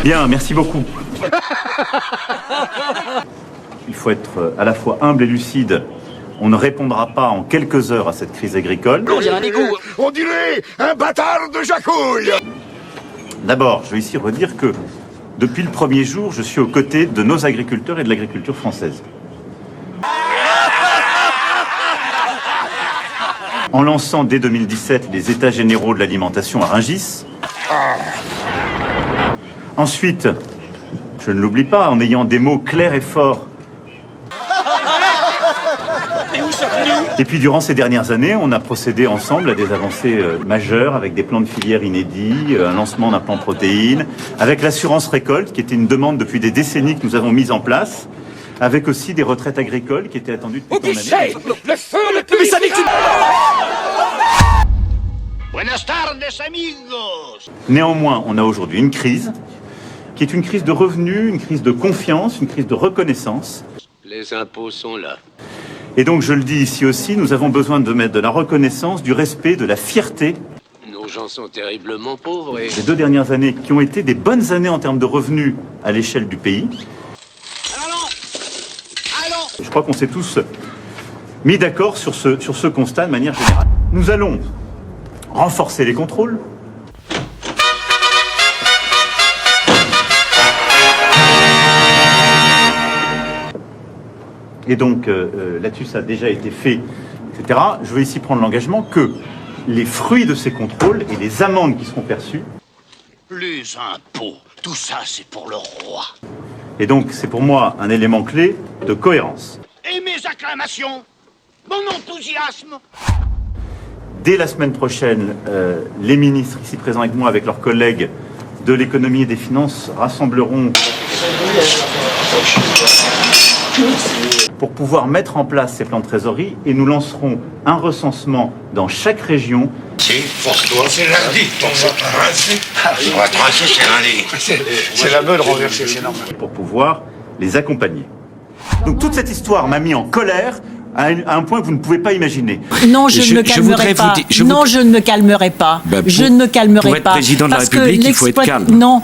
Bien, merci beaucoup. Il faut être à la fois humble et lucide. On ne répondra pas en quelques heures à cette crise agricole. On dirait un bâtard de Jacouille. D'abord, je vais ici redire que depuis le premier jour, je suis aux côtés de nos agriculteurs et de l'agriculture française. En lançant dès 2017 les états généraux de l'alimentation à Rungis. Ensuite, je ne l'oublie pas, en ayant des mots clairs et forts. Et puis durant ces dernières années, on a procédé ensemble à des avancées majeures avec des plans de filière inédits, un lancement d'un plan protéines, avec l'assurance récolte qui était une demande depuis des décennies que nous avons mise en place, avec aussi des retraites agricoles qui étaient attendues depuis tant d'années. Le feu le plus sadique. Buenas tardes, amigos. Néanmoins, on a aujourd'hui une crise qui est une crise de revenus, une crise de confiance, une crise de reconnaissance. Les impôts sont là. Et donc, je le dis ici aussi, nous avons besoin de mettre de la reconnaissance, du respect, de la fierté. Nos gens sont terriblement pauvres et... Les 2 dernières années qui ont été des bonnes années en termes de revenus à l'échelle du pays. Je crois qu'on s'est tous mis d'accord sur ce constat de manière générale. Nous allons renforcer les contrôles. Et donc, là-dessus, ça a déjà été fait, etc. Je veux ici prendre l'engagement que les fruits de ces contrôles et les amendes qui seront perçues... Les impôts, tout ça c'est pour le roi. Et donc, c'est pour moi un élément clé de cohérence. Et mes acclamations, mon enthousiasme. Dès la semaine prochaine, les ministres ici présents avec moi, avec leurs collègues de l'économie et des finances, rassembleront pour pouvoir mettre en place ces plans de trésorerie et nous lancerons un recensement dans chaque région. C'est pour toi, c'est lundi, ton rincer. On va te rincer, c'est lundi. C'est la meule renversée, c'est normal. Pour pouvoir les accompagner. Donc toute cette histoire m'a mis en colère à un point que vous ne pouvez pas imaginer. Non, je ne me calmerai pas. Non, je ne me calmerai pas. Je ne me calmerai pas. Pour être président de la République, il faut être calme. Non,